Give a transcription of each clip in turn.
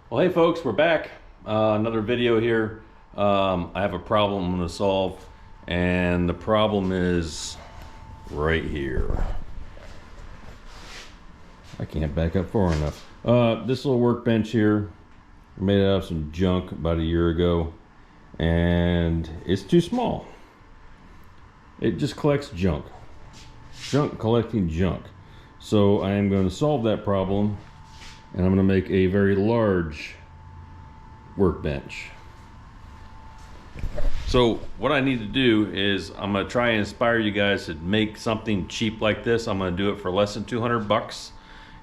Well, hey folks, we're back. Another video here. I have a problem I'm going to solve, and the problem is right here. I can't back up far enough. This little workbench here, I made it out of some junk about a year ago, and it's too small. It just collects junk. Junk collecting junk. So I am going to solve that problem, and I'm going to make a very large workbench. So what I need to do is I'm going to try and inspire you guys to make something cheap like this. I'm going to do it for less than 200 bucks.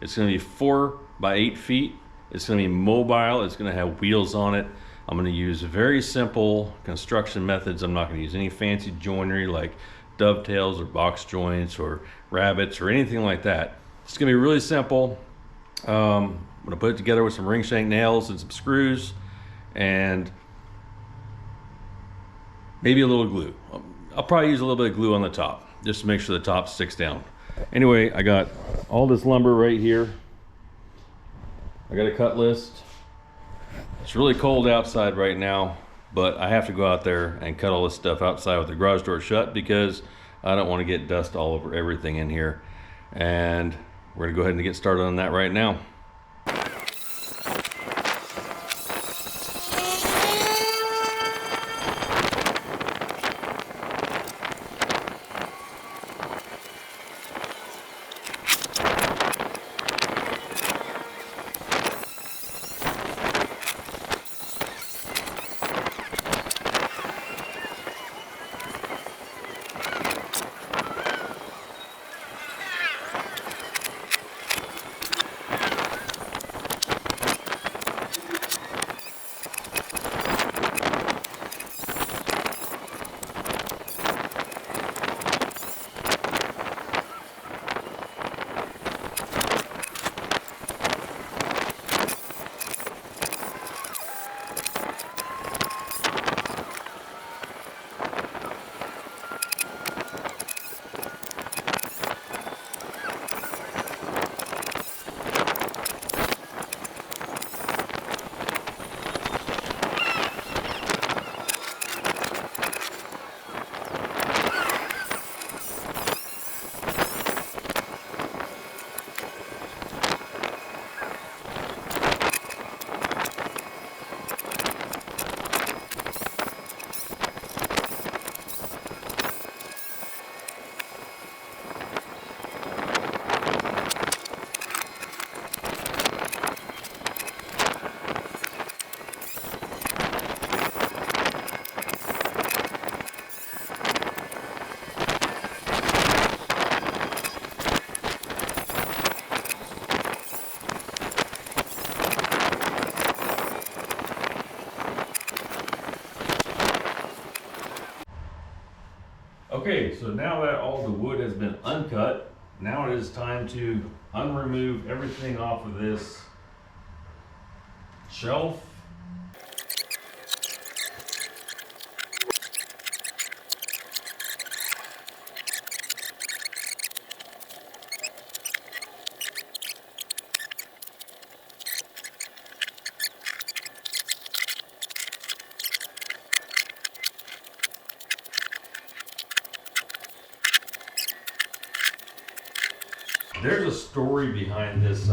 It's going to be 4 by 8 feet. It's going to be mobile. It's going to have wheels on it. I'm going to use very simple construction methods. I'm not going to use any fancy joinery like dovetails or box joints or rabbets or anything like that. It's going to be really simple. I'm going to put it together with some ring shank nails and some screws and maybe a little glue. I'll probably use a little bit of glue on the top just to make sure the top sticks down. Anyway, I got all this lumber right here. I got a cut list. It's really cold outside right now, but I have to go out there and cut all this stuff outside with the garage door shut because I don't want to get dust all over everything in here. And we're gonna go ahead and get started on that right now. Okay, so now that all the wood has been uncut, now it is time to unremove everything off of this shelf. There's a story behind this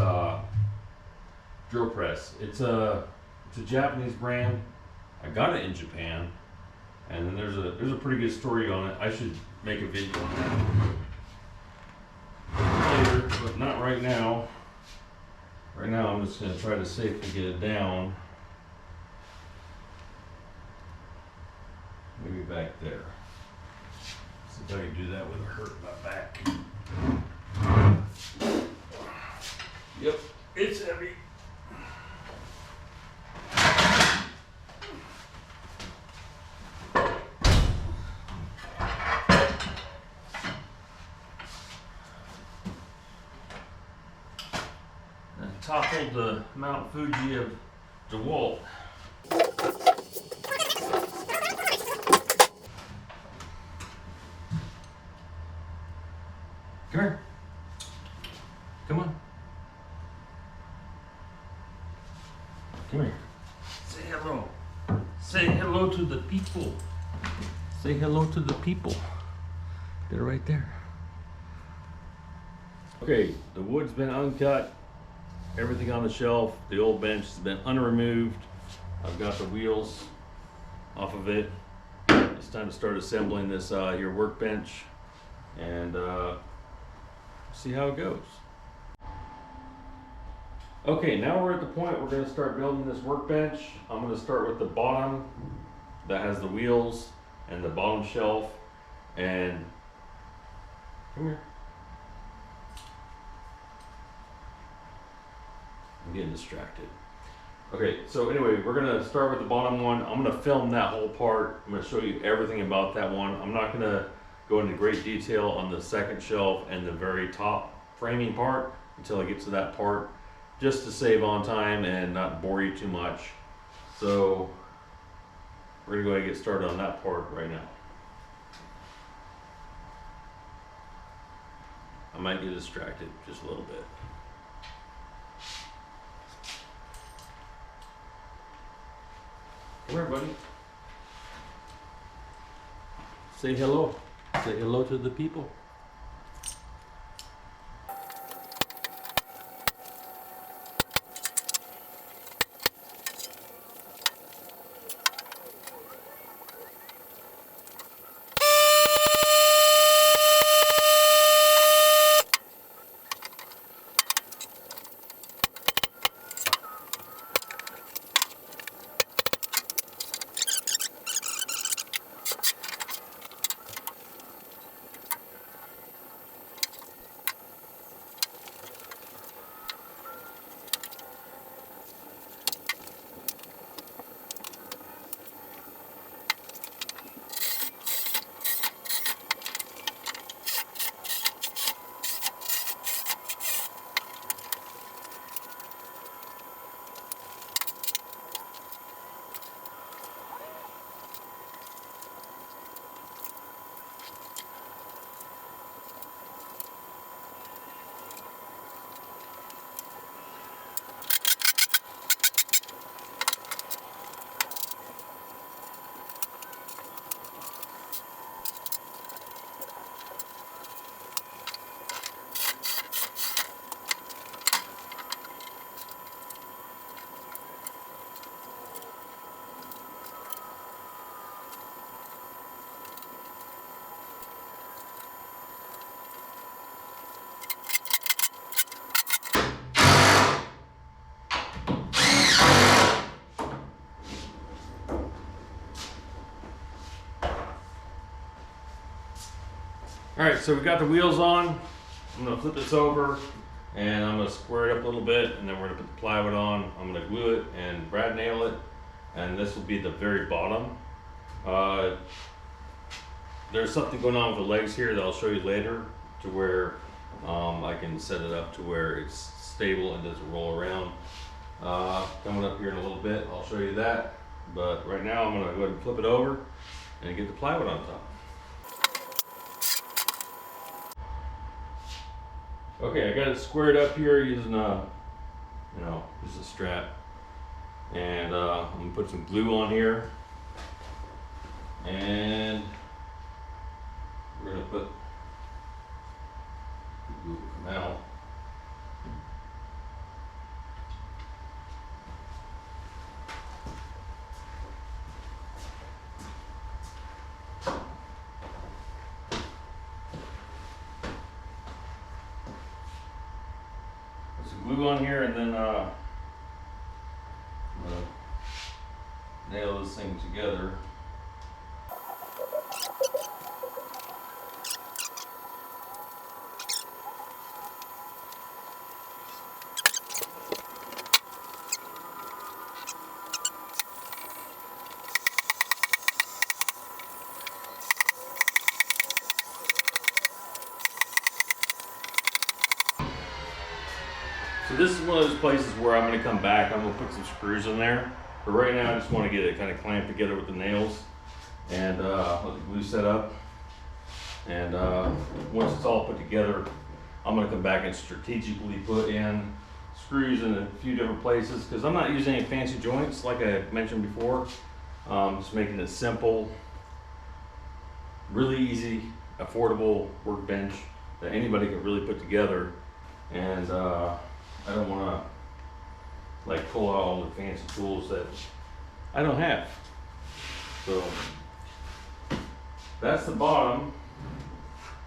drill press. It's a Japanese brand. I got it in Japan, and then there's a pretty good story on it. I should make a video on that later, but not right now. Right now, I'm just going to try to safely get it down. Maybe back there. See if I can do that without hurting my back. Yep, it's heavy. I toppled the Mount Fuji of DeWalt. Come here. Come on. Come here. Say hello. Say hello to the people. Say hello to the people. They're right there. Okay, the wood's been uncut. Everything on the shelf, the old bench has been unremoved. I've got the wheels off of it. It's time to start assembling this here workbench and see how it goes. Okay, now we're at the point we're going to start building this workbench. I'm going to start with the bottom that has the wheels and the bottom shelf. And come here. I'm getting distracted. Okay, so anyway, we're gonna start with the bottom one. I'm gonna film that whole part. I'm gonna show you everything about that one. I'm not gonna go into great detail on the second shelf and the very top framing part until I get to that part, just to save on time and not bore you too much. So we're gonna go ahead and get started on that part right now. I might get distracted just a little bit. Come here, buddy. Say hello. Say hello to the people. All right, so we got the wheels on. I'm gonna flip this over and I'm gonna square it up a little bit, and then we're gonna put the plywood on. I'm gonna glue it and brad nail it, and this will be the very bottom. There's something going on with the legs here that I'll show you later, to where I can set it up to where it's stable and doesn't roll around. Coming up here in a little bit, I'll show you that. But right now I'm gonna go ahead and flip it over and get the plywood on top. Okay, I got it squared up here using just a strap, and I'm gonna put some glue on here, and we're gonna put the glue will come out. Glue on here, and then I'm gonna nail this thing together. So this is one of those places where I'm going to come back. I'm going to put some screws in there. But right now I just want to get it kind of clamped together with the nails and let the glue set up. And once it's all put together, I'm going to come back and strategically put in screws in a few different places because I'm not using any fancy joints like I mentioned before. Just making it simple, really easy, affordable workbench that anybody can really put together. And I don't want to like pull out all the fancy tools that I don't have. So that's the bottom.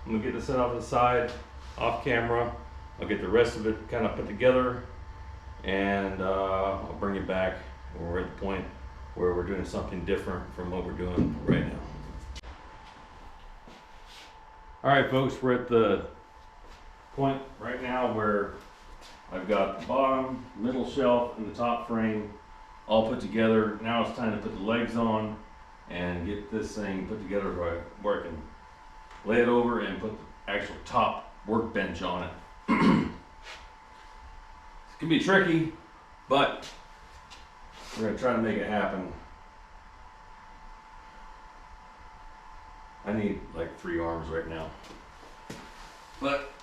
I'm gonna get this set off to the side, off camera. I'll get the rest of it kind of put together, and I'll bring it back when we're at the point where we're doing something different from what we're doing right now. All right, folks, we're at the point right now where I've got the bottom, middle shelf, and the top frame all put together. Now it's time to put the legs on and get this thing put together where I can lay it over and put the actual top workbench on it. It can be tricky, but we're gonna try to make it happen. I need like 3 arms right now, but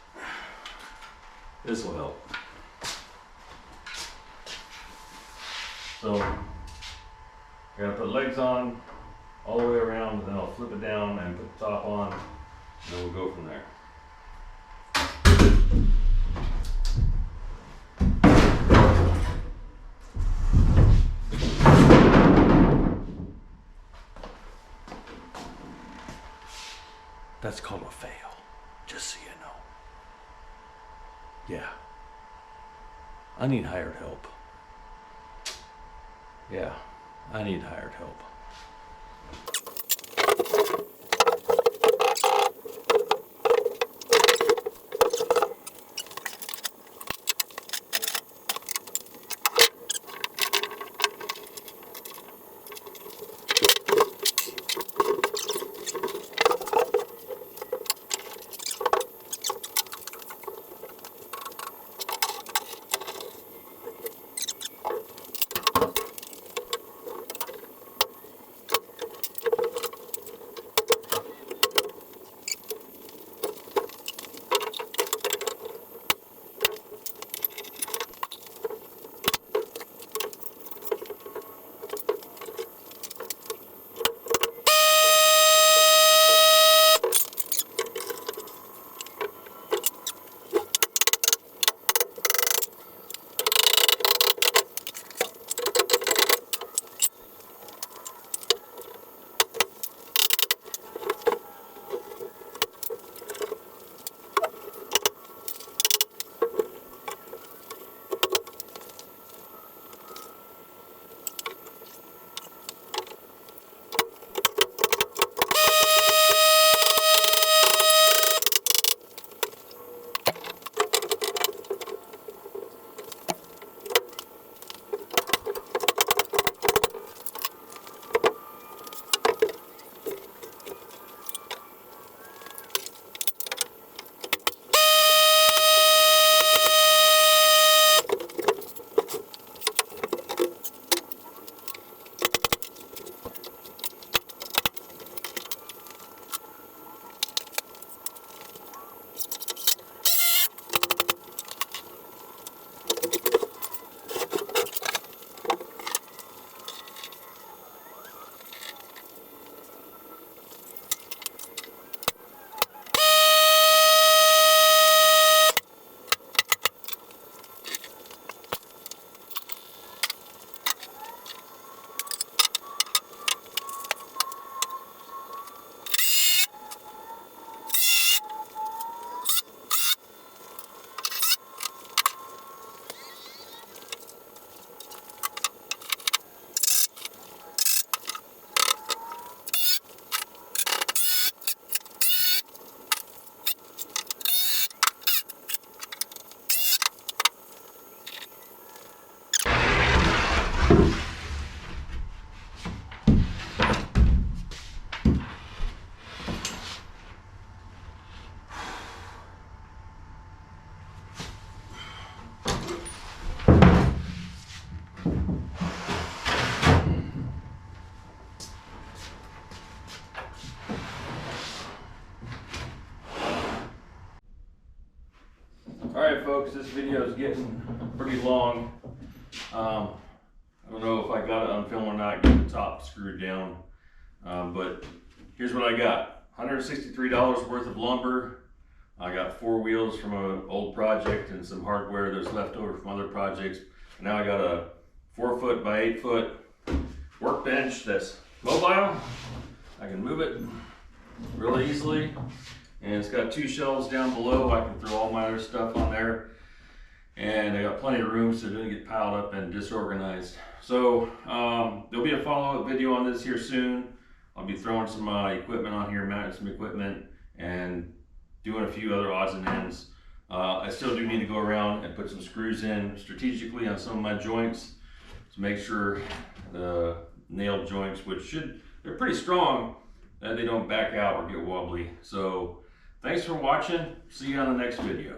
this will help. So I gotta put legs on all the way around, and then I'll flip it down and put the top on, and then we'll go from there. That's called a fail, just so you know. Yeah. I need hired help. Yeah, I need hired help. Alright folks, this video is getting pretty long. I don't know if I got it on film or not, get the top screwed down. But here's what I got. $163 worth of lumber. I got 4 wheels from an old project and some hardware that's left over from other projects. And now I got a 4-foot by 8-foot workbench that's mobile. I can move it really easily. And it's got 2 shelves down below. I can throw all my other stuff on there. And I got plenty of room so it doesn't get piled up and disorganized. So there'll be a follow-up video on this here soon. I'll be throwing some equipment on here, mounting some equipment, and doing a few other odds and ends. I still do need to go around and put some screws in strategically on some of my joints to make sure the nail joints, they're pretty strong, that they don't back out or get wobbly. So thanks for watching. See you on the next video.